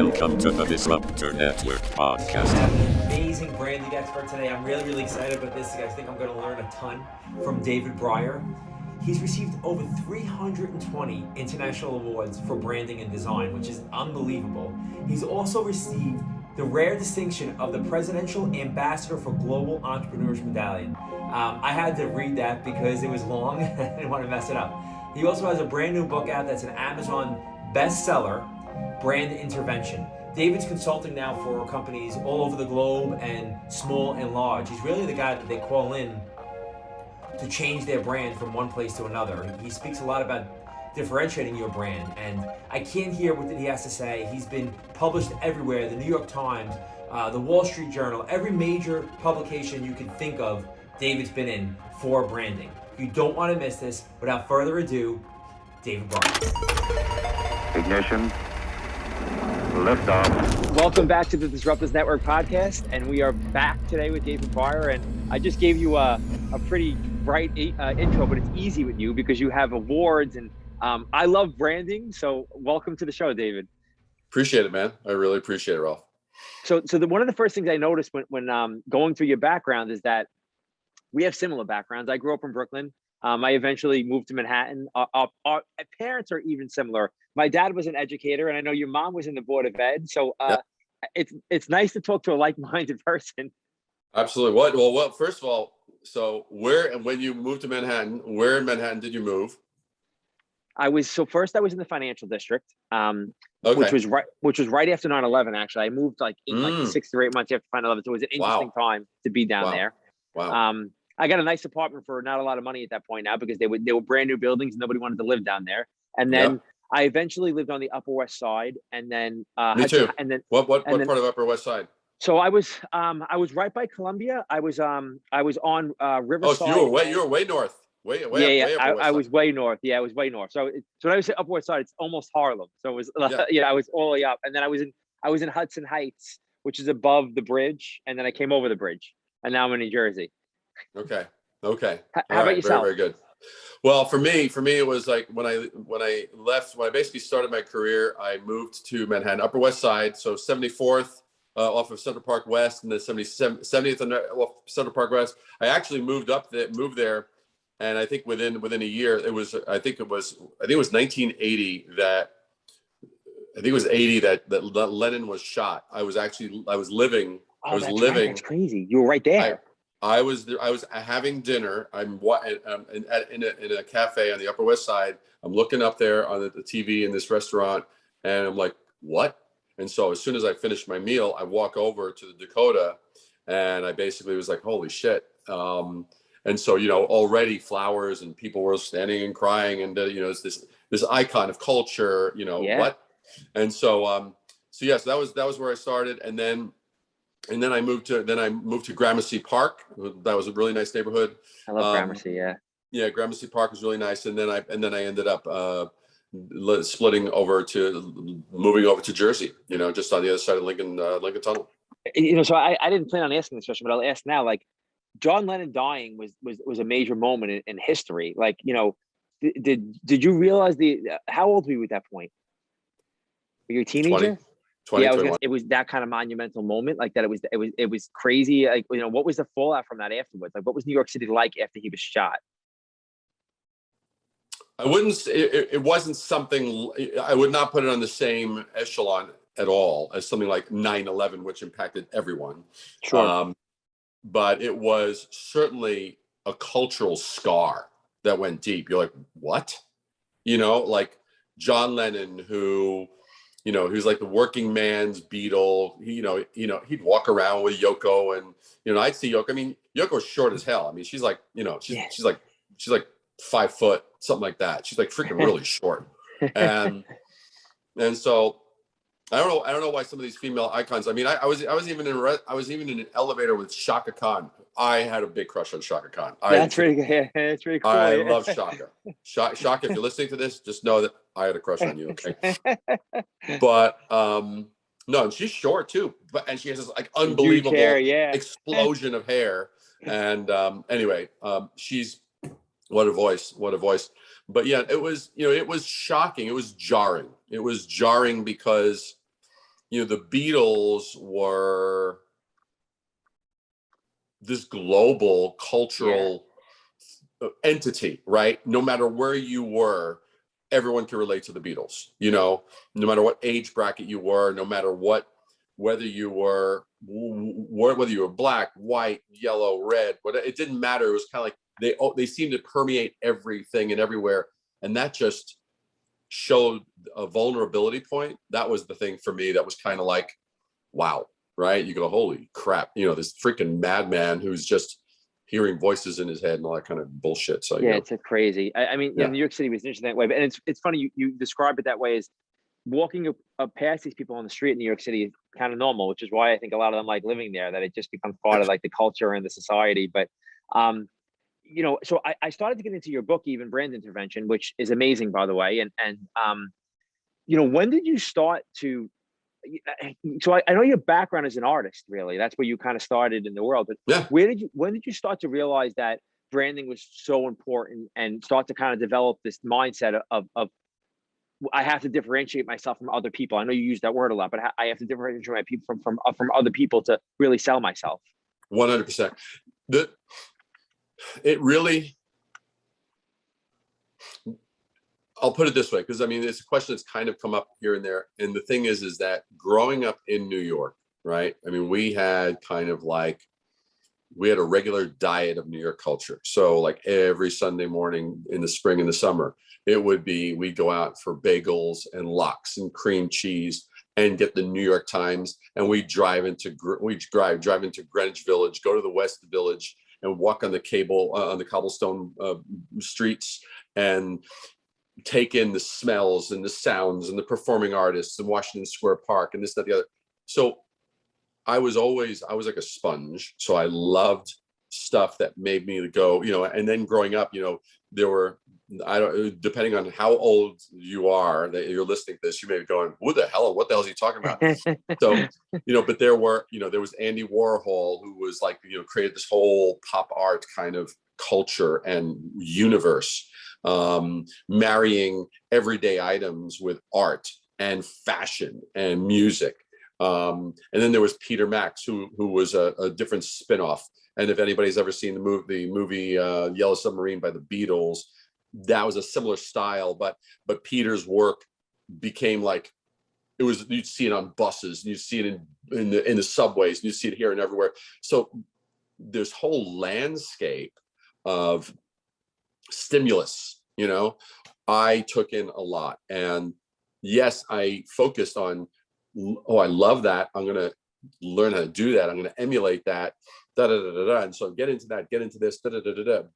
Welcome to the Disruptor Network podcast. I have an amazing branding expert today. I'm really excited about this. I think I'm going to learn a ton from David Brier. He's received over 320 international awards for branding and design, which is unbelievable. He's also received the rare distinction of the Presidential Ambassador for Global Entrepreneurs Medallion. I had to read that because it was long and I didn't want to mess it up. He also has a brand new book out that's an Amazon bestseller, Brand Intervention. David's consulting now for companies all over the globe and small and large. He's really the guy that they call in to change their brand from one place to another. He speaks a lot about differentiating your brand, and I can't hear what he has to say. He's been published everywhere, the New York Times, the Wall Street Journal, every major publication you can think of, David's been in for branding. You don't want to miss this. Without further ado, David Brier. Ignition. Liftoff. Welcome back to the Disruptors Network podcast, and we are back today with David Brier. And I just gave you a pretty bright intro, but it's easy with you because you have awards, and I love branding. So welcome to the show, David. Appreciate it, man. I really appreciate it, Ralph. So one of the first things I noticed when going through your background is that we have similar backgrounds. I grew up in Brooklyn. I eventually moved to Manhattan. Our parents are even similar. My dad was an educator, and I know your mom was in the Board of Ed. So it's nice to talk to a like-minded person. Absolutely. Well, first of all, so when you moved to Manhattan, where in Manhattan did you move? First I was in the financial district, which was right after 9/11. Actually, I moved like 6 or 8 months after 9/11. So it was an interesting time to be down there. Wow. I got a nice apartment for not a lot of money at that point now because they were brand new buildings and nobody wanted to live down there. And then I eventually lived on the Upper West Side, and then me too. And then what part of Upper West Side? So I was right by Columbia. I was on Riverside. Oh, so you were way north. Way I was way north. Yeah, I was way north. So when I was at Upper West Side, it's almost Harlem. So it was I was all the way up, and then I was in Hudson Heights, which is above the bridge, and then I came over the bridge, and now I'm in New Jersey. Okay. How about yourself? Very good. Well, for me, it was like when I basically started my career, I moved to Manhattan, Upper West Side, so 74th off of Central Park West, and then 70th off Central Park West. I actually moved there, and I think within a year, I think it was 1980 that Lenin was shot. I was living. Right. That's crazy. You were right there. I was having dinner. I'm in a cafe on the Upper West Side. I'm looking up there on the TV in this restaurant, and I'm like, what? And so as soon as I finished my meal, I walk over to the Dakota, and I basically was like, holy shit. And so, already flowers and people were standing and crying, and it's this icon of culture, what? And so that was where I started. And then I moved to Gramercy Park. That was a really nice neighborhood. I love Gramercy. Yeah. Yeah, Gramercy Park was really nice. And then I ended up moving over to Jersey. Just on the other side of Lincoln Tunnel. So I didn't plan on asking this question, but I'll ask now. Like, John Lennon dying was a major moment in history. Like, did you realize how old were you at that point? Were you a teenager? 20, it was that kind of monumental moment, like that. It was crazy. Like, what was the fallout from that afterwards? Like, what was New York City like after he was shot? It wasn't something, I would not put it on the same echelon at all as something like 9/11, which impacted everyone. Sure. But it was certainly a cultural scar that went deep. You're like, what? Like John Lennon, who he was like the working man's Beatle. He'd walk around with Yoko, and I'd see Yoko. I mean, Yoko's short as hell. I mean, she's like, she's like 5 foot, something like that. She's like freaking really short. And so I don't know why some of these female icons. I mean, I was even in an elevator with Shaka Khan. I had a big crush on Shaka Khan. That's pretty good. Yeah, that's pretty cool. I love Shaka. Shaka, if you're listening to this, just know that I had a crush on you. Okay. But no, and she's short too. And she has this like unbelievable explosion of hair. And anyway, she's what a voice. But yeah, it was shocking. It was jarring. Because you know, the Beatles were this global cultural entity, right? No matter where you were, everyone can relate to the Beatles, you know, no matter what age bracket you were, no matter what, whether you were black, white, yellow, red, but it didn't matter. It was kind of like they seemed to permeate everything and everywhere. And that just showed a vulnerability point. That was the thing for me that was kind of like, wow, right? You go, holy crap, you know, this freaking madman who's just hearing voices in his head and all that kind of bullshit. So Yeah, it's a crazy. I mean, you know, Yeah. New York City was interesting that way, but and it's funny you describe it that way. Is walking up past these people on the street in New York City is kind of normal, which is why I think a lot of them like living there. That it just becomes part of like the culture and the society. But you know, so I started to get into your book, even Brand Intervention, which is amazing, by the way. And you know, when did you start to? So I know your background as an artist, really. That's where you kind of started in the world. But Yeah. when did you start to realize that branding was so important and start to kind of develop this mindset of I have to differentiate myself from other people? I know you use that word a lot, but I have to differentiate my people from other people to really sell myself. 100%. It really, I'll put it this way, because I mean, it's a question that's kind of come up here and there. And the thing is that growing up in New York, right? I mean, we had kind of like, we had a regular diet of New York culture. So like every Sunday morning in the spring and the summer, it would be, we'd go out for bagels and lox and cream cheese and get the New York Times. And we drive into Greenwich Village, go to the West Village and walk on the cobblestone streets and take in the smells and the sounds and the performing artists and Washington Square Park and this, that, the other. So I was like a sponge. So I loved stuff that made me go, you know, and then growing up, you know, there were, depending on how old you are that you're listening to this, you may be going, what the hell is he talking about? So, you know, but there was Andy Warhol, who was like, you know, created this whole pop art kind of culture and universe, marrying everyday items with art and fashion and music. And then there was Peter Max, who was a different spinoff. And if anybody's ever seen the movie Yellow Submarine by the Beatles, that was a similar style, but Peter's work became like, it was, you'd see it on buses, and you'd see it in the subways, and you see it here and everywhere. So this whole landscape of stimulus, you know, I took in a lot. And yes, I focused on, oh, I love that. I'm going to learn how to do that. I'm going to emulate that. And so get into this.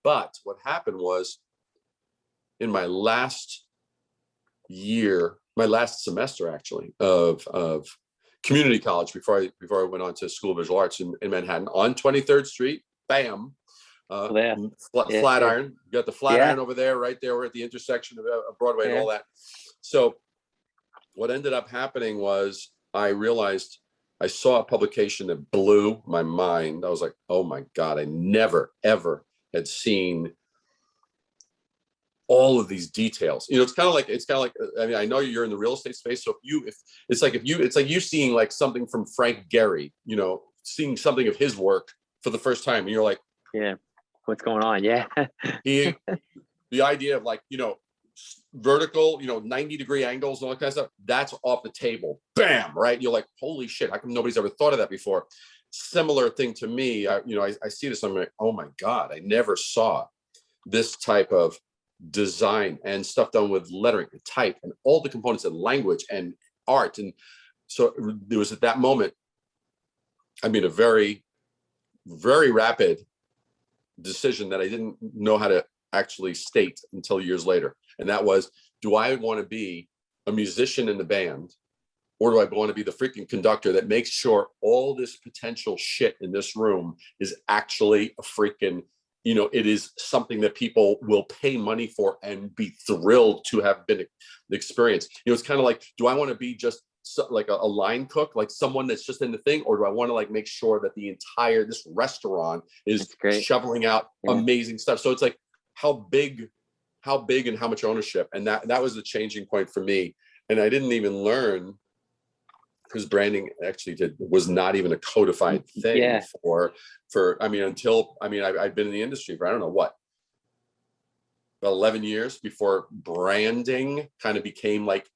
But what happened was, in my last semester actually of community college, before I went on to School of Visual Arts in Manhattan on 23rd Street, bam, Flatiron. You got the Flatiron over there, right there. We're at the intersection of Broadway and all that. So what ended up happening was I realized I saw a publication that blew my mind. I was like, oh my God, I never, ever had seen all of these details. You know, it's kind of like, I mean, I know you're in the real estate space. So it's like you seeing like something from Frank Gehry, you know, seeing something of his work for the first time. And you're like, yeah, what's going on? Yeah. The idea of like, you know, vertical, you know, 90-degree angles and all that kind of stuff, that's off the table. Bam, right? You're like, holy shit, how come nobody's ever thought of that before? Similar thing to me, I see this, I'm like, oh my God, I never saw this type of design and stuff done with lettering and type and all the components and language and art. And so there was, at that moment, I mean, a very, very rapid decision that I didn't know how to actually state until years later. And that was, do I want to be a musician in the band, or do I want to be the freaking conductor that makes sure all this potential shit in this room is actually a freaking, you know, it is something that people will pay money for and be thrilled to have been experienced. You know, it's kind of like, do I want to be just like a line cook, like someone that's just in the thing, or do I want to like make sure that this restaurant is shoveling out amazing stuff? So it's like, how big and how much ownership. And that was the changing point for me. And I didn't even learn because branding actually was not even a codified thing for I mean, until I've been in the industry for I don't know what, about 11 years before branding kind of became like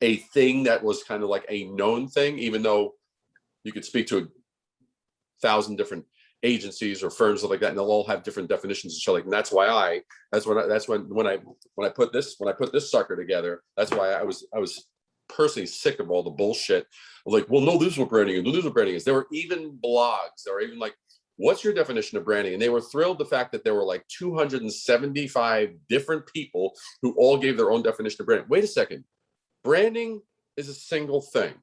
a thing that was kind of like a known thing, even though you could speak to 1,000 different agencies or firms like that, and they'll all have different definitions and shit. Like, and that's when I put this sucker together. That's why I was personally sick of all the bullshit. Like, well, no, this is what branding is. No, this is what branding is. There were even blogs. There were even like, what's your definition of branding? And they were thrilled the fact that there were like 275 different people who all gave their own definition of branding. Wait a second. Branding is a single thing.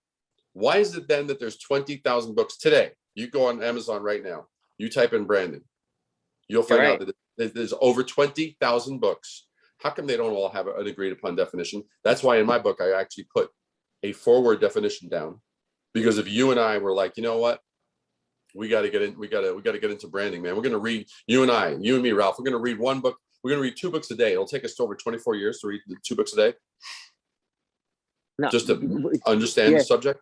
Why is it then that there's 20,000 books today? You go on Amazon right now, you type in branding, you'll find out that there's over 20,000 books. How come they don't all have an agreed upon definition? That's why in my book, I actually put a forward definition down, because if you and I were like, you know what, we got to get into branding, man. We're going to read, you and me, Ralph, we're going to read one book. We're going to read 2 books a day. It'll take us over 24 years to read 2 books a day. No, just to understand the subject.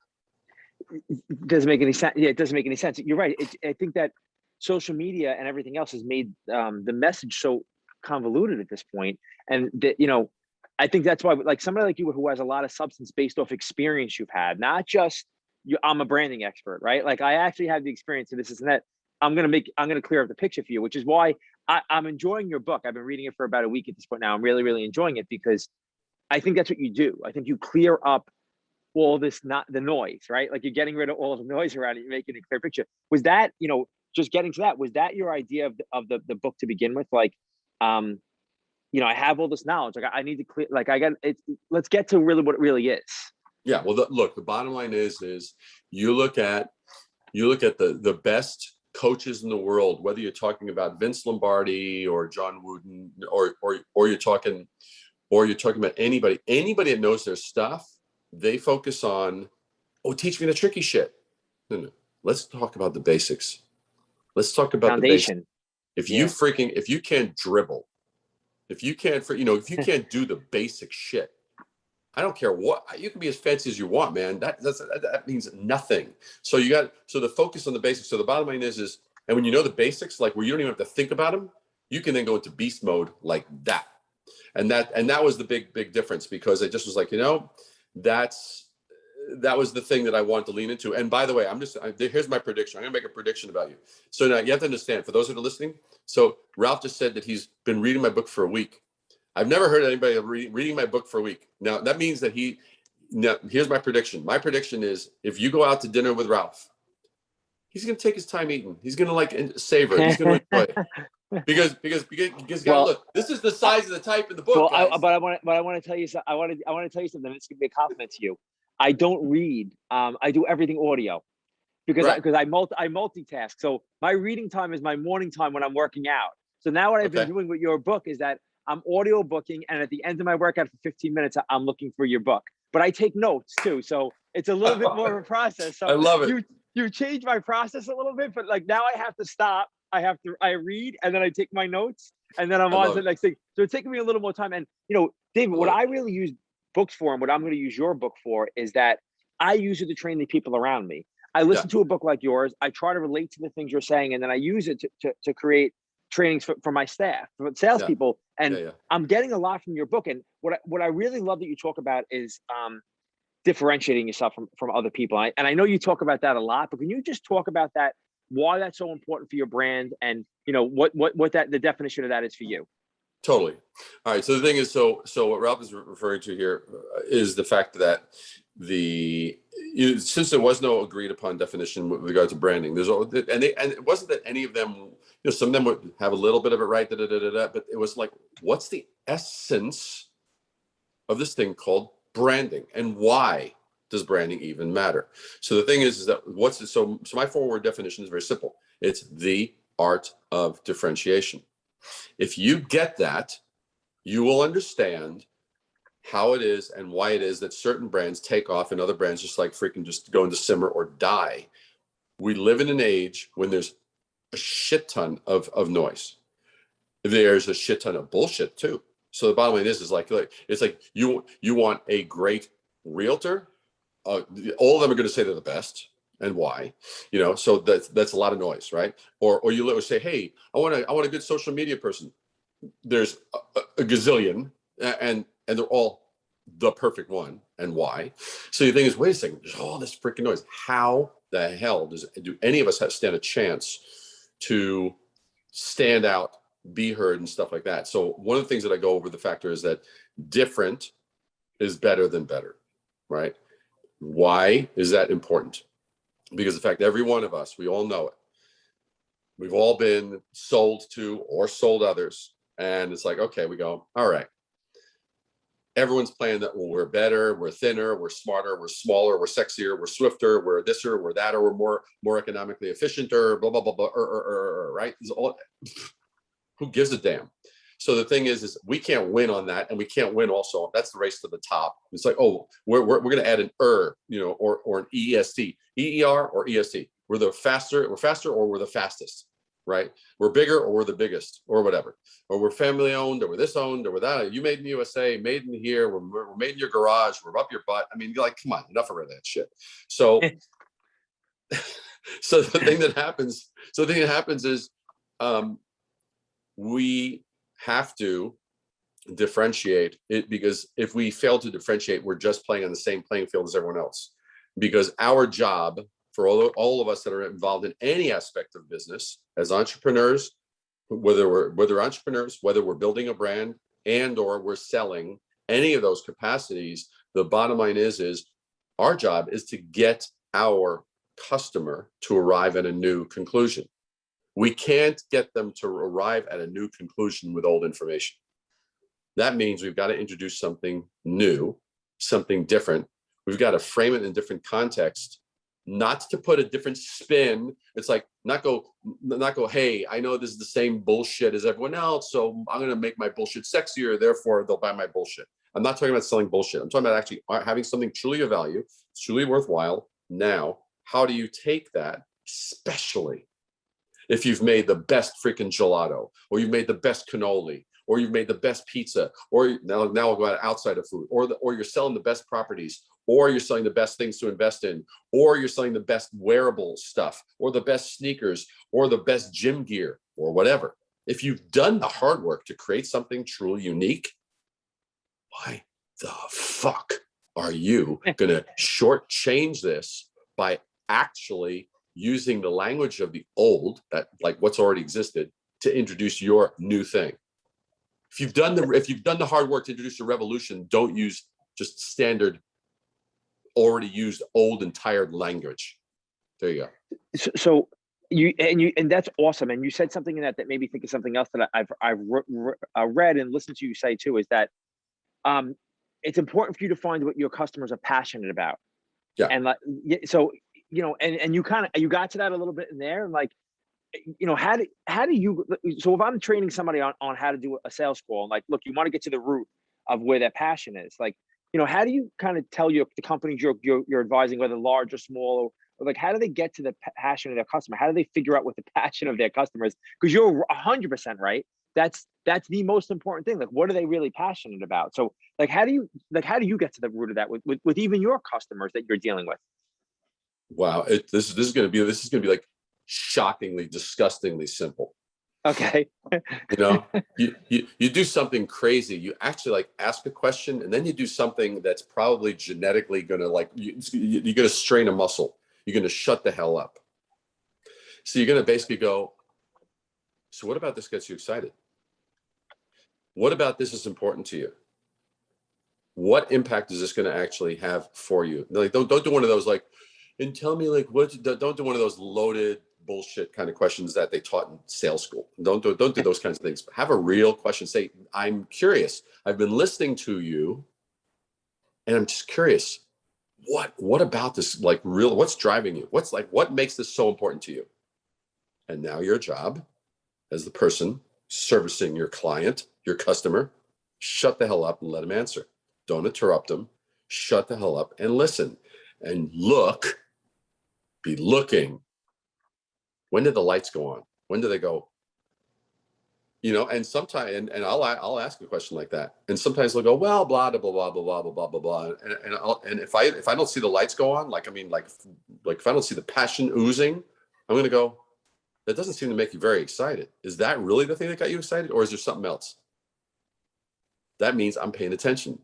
It doesn't make any sense. Yeah, it doesn't make any sense. You're right. I think that social media and everything else has made the message so convoluted at this point. And that, I think that's why, like somebody like you who has a lot of substance based off experience you've had, not just I'm a branding expert, right? Like I actually have the experience of this and that. I'm gonna clear up the picture for you, which is why I'm enjoying your book. I've been reading it for about a week at this point now. I'm really, really enjoying it because I think that's what you do. I think you clear up all this, not the noise, right? Like you're getting rid of all the noise around it. You're making a clear picture. Was that, just getting to that, was that your idea of the book to begin with? Like, I have all this knowledge. Like I need to clear, like I got it. Let's get to really what it really is. Yeah. Well, the bottom line is you look at the best coaches in the world, whether you're talking about Vince Lombardi or John Wooden, or you're talking about anybody that knows their stuff. They focus on, teach me the tricky shit. No. Let's talk about the basics. Let's talk about foundation. The basics. If you can't dribble, if you can't do the basic shit, I don't care what, you can be as fancy as you want, man. That means nothing. So the focus on the basics. So the bottom line is, and when you know the basics, like where you don't even have to think about them, you can then go into beast mode like that. And that was the big difference, because it just was like, that was the thing that I wanted to lean into. And by the way, here's my prediction. I'm gonna make a prediction about you. So now you have to understand, for those that are listening, so Ralph just said that he's been reading my book for a week. I've never heard anybody reading my book for a week. Now that means that here's my prediction. My prediction is, if you go out to dinner with Ralph, he's gonna take his time eating. He's gonna like savor it. He's gonna enjoy it. Because look, this is the size of the type in the book. Well, I want to tell you something. I want to tell you something. It's gonna be a compliment to you. I don't read. I do everything audio, because I multitask. So my reading time is my morning time when I'm working out. So now what I've been doing with your book is that I'm audio booking, and at the end of my workout for 15 minutes, I'm looking for your book. But I take notes too, so it's a little bit more of a process. So I love it. You changed my process a little bit, but like now I have to stop. I read, and then I take my notes, and then I'm on to the next thing. So it's taking me a little more time. And David, what I really use books for, and what I'm going to use your book for, is that I use it to train the people around me. I listen to a book like yours. I try to relate to the things you're saying, and then I use it to create trainings for my staff, for salespeople. And I'm getting a lot from your book. And what I really love that you talk about is differentiating yourself from other people. And I know you talk about that a lot, but can you just talk about that? Why that's so important for your brand, and what the definition of that is for you? Totally. All right. So the thing is, so what Ralph is referring to here is the fact that since there was no agreed upon definition with regard to branding, and it wasn't that any of them, some of them would have a little bit of it right, but it was like, what's the essence of this thing called branding, and why does branding even matter? So the thing is that so my forward definition is very simple. It's the art of differentiation. If you get that, you will understand how it is and why it is that certain brands take off and other brands just go into simmer or die. We live in an age when there's a shit ton of noise. There's a shit ton of bullshit too. So the bottom line is like it's like you want a great realtor, all of them are going to say they're the best and why, so that's a lot of noise, right? Or you literally say, hey, I want a good social media person. There's a gazillion, and they're all the perfect one and why. So the thing is, wait a second, there's all this freaking noise. How the hell do any of us stand a chance to stand out, be heard, and stuff like that? So one of the things that I go over the factor is that different is better than better, right? Why is that important? Because the fact every one of us, we all know it. We've all been sold to or sold others. And it's like, okay, we go, all right. Everyone's playing that, well, we're better, we're thinner, we're smarter, we're smaller, we're sexier, we're swifter, we're this or we're that, or we're more economically efficient, or blah, blah, blah, blah, right? Who gives a damn? So the thing is we can't win on that, and we can't win also. That's the race to the top. It's like, oh, we're going to add an or an EST, EER or EST. We're faster, or we're the fastest, right? We're bigger, or we're the biggest, or whatever. Or we're family owned, or we're this owned, or we're that. You made in the USA, made in here. We're made in your garage. We're up your butt. I mean, you're like, come on, enough of that shit. So, so the thing that happens is, we have to differentiate it, because if we fail to differentiate, we're just playing on the same playing field as everyone else. Because our job for all of us that are involved in any aspect of business as entrepreneurs, whether we're entrepreneurs, whether we're building a brand and or we're selling, any of those capacities, the bottom line is our job is to get our customer to arrive at a new conclusion. We can't get them to arrive at a new conclusion with old information. That means we've got to introduce something new, something different. We've got to frame it in a different context, not to put a different spin. It's like not go, hey, I know this is the same bullshit as everyone else, so I'm going to make my bullshit sexier, therefore they'll buy my bullshit. I'm not talking about selling bullshit. I'm talking about actually having something truly of value, truly worthwhile. Now, how do you take that, especially if you've made the best freaking gelato, or you've made the best cannoli, or you've made the best pizza, or now we'll go outside of food, or you're selling the best properties, or you're selling the best things to invest in, or you're selling the best wearable stuff, or the best sneakers, or the best gym gear, or whatever. If you've done the hard work to create something truly unique, why the fuck are you going to shortchange this by actually using the language of the old, that like what's already existed, to introduce your new thing? If you've done the hard work to introduce a revolution, don't use just standard, already used, old and tired language. There you go. So and that's awesome. And you said something in that made me think of something else that I've read and listened to you say too, is that it's important for you to find what your customers are passionate about. Yeah. And like, so, and you got to that a little bit in there, and like, how do you, so if I'm training somebody on how to do a sales call, and like, look, you want to get to the root of where their passion is, like, how do you kind of tell the companies you're advising, whether large or small, or like, how do they get to the passion of their customer? How do they figure out what the passion of their customers? Because you're 100% right. That's the most important thing. Like, what are they really passionate about? So like, how do you get to the root of that with even your customers that you're dealing with? Wow. This is going to be like shockingly, disgustingly simple. Okay. You do something crazy. You actually like ask a question, and then you do something that's probably genetically going to like, you're going to strain a muscle. You're going to shut the hell up. So you're going to basically go, so what about this gets you excited? What about this is important to you? What impact is this going to actually have for you? Like, don't do one of those like, and tell me like don't do one of those loaded bullshit kind of questions that they taught in sales school. Don't do those kinds of things. Have a real question. Say, I'm curious. I've been listening to you, and I'm just curious. What about this? Like, real? What's driving you? What makes this so important to you? And now your job, as the person servicing your client, your customer, shut the hell up and let them answer. Don't interrupt them. Shut the hell up and listen. And be looking. When did the lights go on? When do they go? You know, and sometimes, and I'll ask a question like that, and sometimes they'll go, well, blah blah blah blah blah blah blah blah blah, and if I don't see the lights go on, like, I mean, like if I don't see the passion oozing, I'm gonna go, that doesn't seem to make you very excited. Is that really the thing that got you excited, or is there something else? That means I'm paying attention.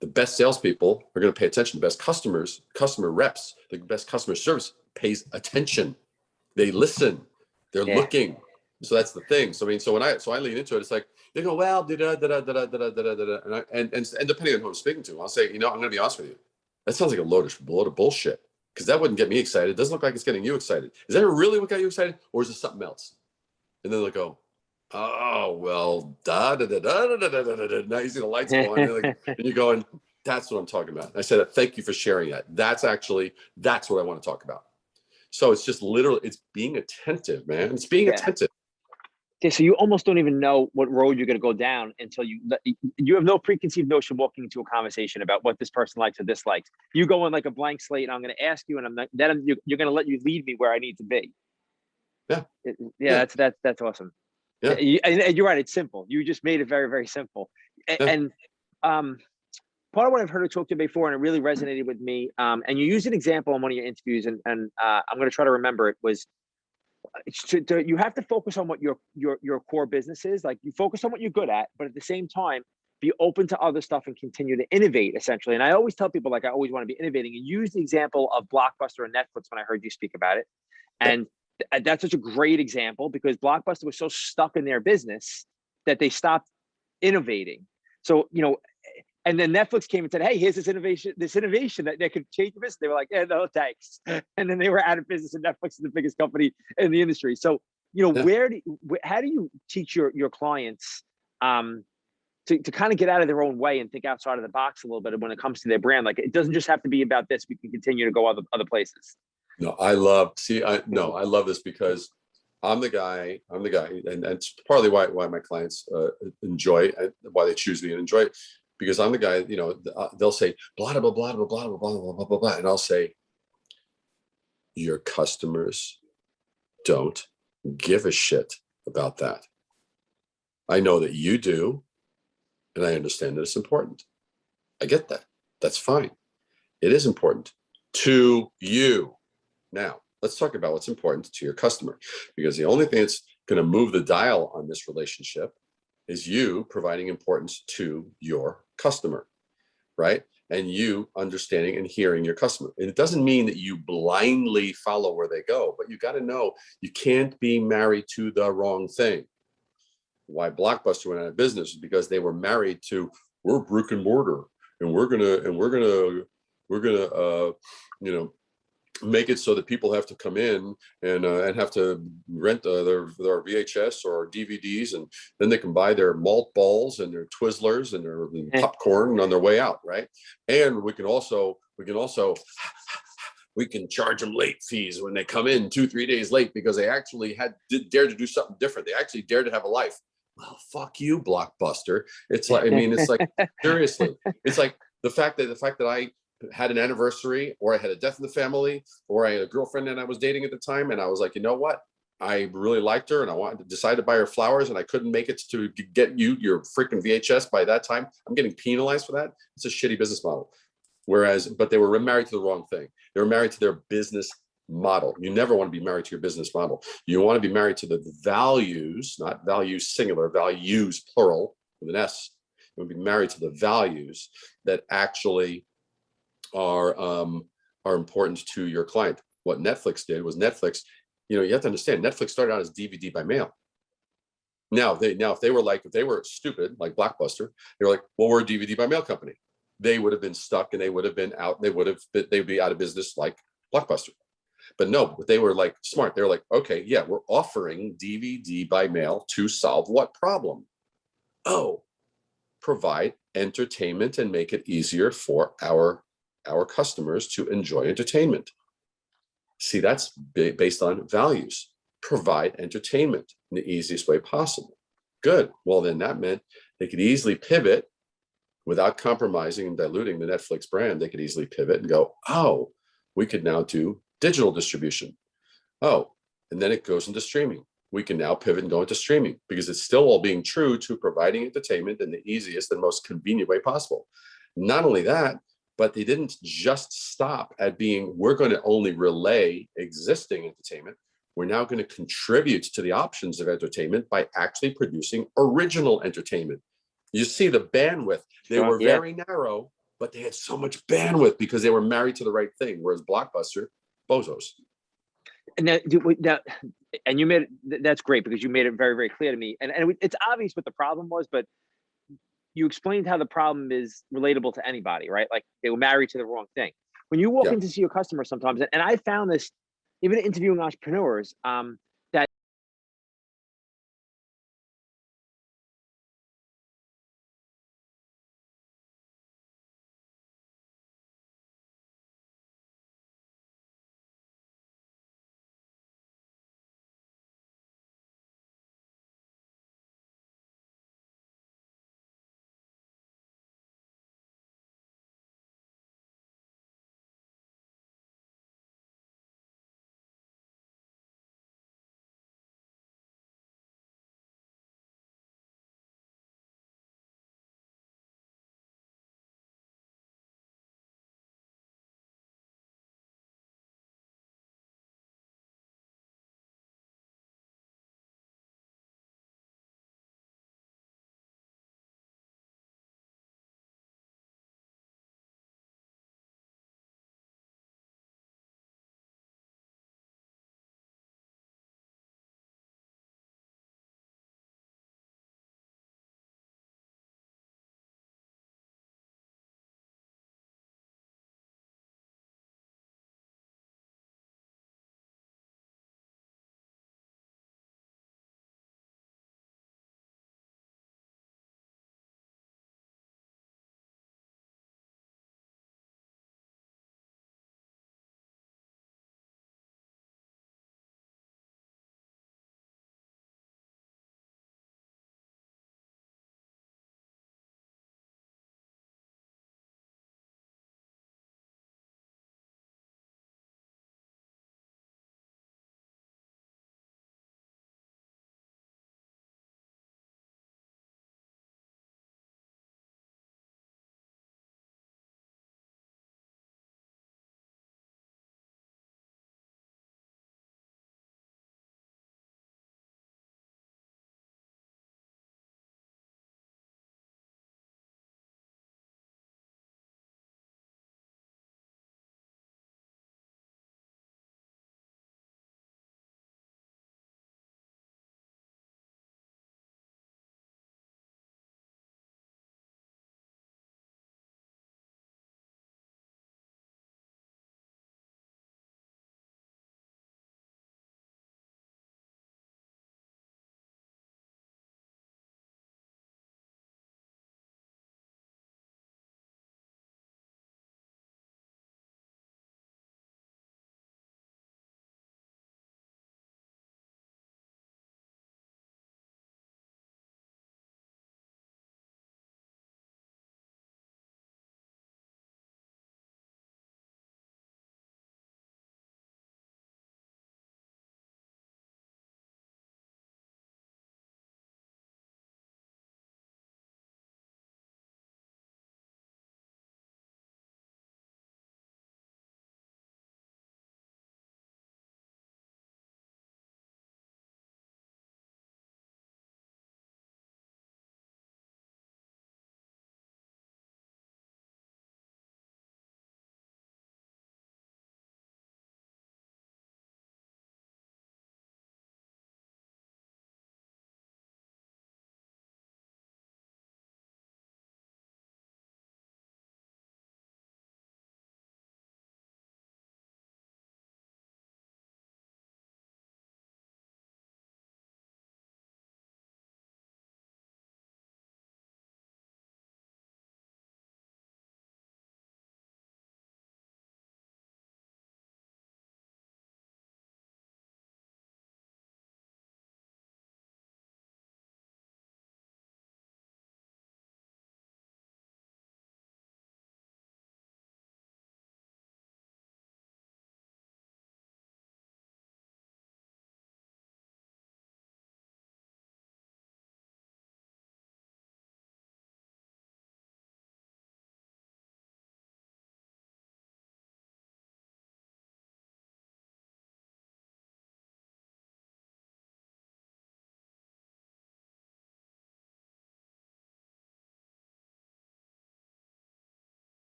The best salespeople are going to pay attention. The best customer reps, the best customer service pays attention. They listen. They're looking. So that's the thing. So I mean, so I lean into it, it's like they go, well, and depending on who I'm speaking to, I'll say, I'm going to be honest with you. That sounds like a load of bullshit, because that wouldn't get me excited. It doesn't look like it's getting you excited. Is that really what got you excited, or is it something else? And then they'll go, oh, well, now you see the lights go on, and you're going, that's what I'm talking about. And I said, thank you for sharing that. That's what I want to talk about. So it's just literally, it's being attentive, man. It's being attentive. Okay, so you almost don't even know what road you're going to go down until you have no preconceived notion walking into a conversation about what this person likes or dislikes. You go in like a blank slate, and I'm going to ask you, and you're going to let you lead me where I need to be. Yeah. That's awesome. Yeah. And you're right. It's simple. You just made it very, very simple. And part of what I've heard you talk to before, and it really resonated with me. And you used an example in one of your interviews, and I'm going to try to remember it, was you have to focus on what your core business is. Like, you focus on what you're good at, but at the same time, be open to other stuff and continue to innovate, essentially. And I always tell people, like, I always want to be innovating, and use the example of Blockbuster and Netflix when I heard you speak about it. And that's such a great example, because Blockbuster was so stuck in their business that they stopped innovating. So, and then Netflix came and said, hey, here's this innovation that could change the business. They were like, yeah, no, thanks. And then they were out of business, and Netflix is the biggest company in the industry. So, how do you teach your clients to kind of get out of their own way and think outside of the box a little bit when it comes to their brand? Like, it doesn't just have to be about this. We can continue to go other places. No, I love this, because I'm the guy, and it's partly why my clients enjoy, why they choose me and enjoy it, because I'm the guy, they'll say, blah, blah, blah, blah, blah, blah, blah, blah, blah, blah. And I'll say, your customers don't give a shit about that. I know that you do, and I understand that it's important. I get that. That's fine. It is important to you. Now, let's talk about what's important to your customer, because the only thing that's going to move the dial on this relationship is you providing importance to your customer, right? And you understanding and hearing your customer. And it doesn't mean that you blindly follow where they go, but you got to know you can't be married to the wrong thing. Why Blockbuster went out of business is because they were married to, we're brick and mortar, and we're gonna make it so that people have to come in and have to rent their VHS or DVDs, and then they can buy their malt balls and their Twizzlers and their popcorn on their way out, right? And we can charge them late fees when they come in 2-3 days late, because they actually dared to do something different. They actually dared to have a life. Well, fuck you, Blockbuster. It's like, it's like, seriously, it's like the fact that I had an anniversary, or I had a death in the family, or I had a girlfriend that I was dating at the time, and I was like, you know what? I really liked her, and I wanted to decide to buy her flowers, and I couldn't make it to get you your freaking VHS by that time. I'm getting penalized for that. It's a shitty business model. But they were married to the wrong thing. They were married to their business model. You never want to be married to your business model. You want to be married to the values, not values singular, values plural with an S. You want to be married to the values that actually are important to your client. What Netflix did was, you have to understand, Netflix started out as DVD by mail. Now if they were stupid like Blockbuster, they were like, well, we're a DVD by mail company. They would have been stuck, and they would have been out. They'd be out of business like Blockbuster. But no, but they were like smart. They were like, okay, yeah, we're offering DVD by mail to solve what problem? Oh, provide entertainment and make it easier for our customers to enjoy entertainment. See, that's based on values. Provide entertainment in the easiest way possible. Good. Well, then that meant they could easily pivot without compromising and diluting the Netflix brand. They could easily pivot and go, oh, we could now do digital distribution. Oh, and then it goes into streaming. we can now pivot and go into streaming, because it's still all being true to providing entertainment in the easiest and most convenient way possible. Not only that, but they didn't just stop at being, we're going to only relay existing entertainment. We're now going to contribute to the options of entertainment by actually producing original entertainment. You see the bandwidth. They were very narrow, but they had so much bandwidth because they were married to the right thing. Whereas Blockbuster, bozos. And and you made it, that's great, because you made it very, very clear to me. And it's obvious what the problem was, but you explained how the problem is relatable to anybody, right? Like they were married to the wrong thing. When you walk in to see your customers sometimes, and I found this even interviewing entrepreneurs,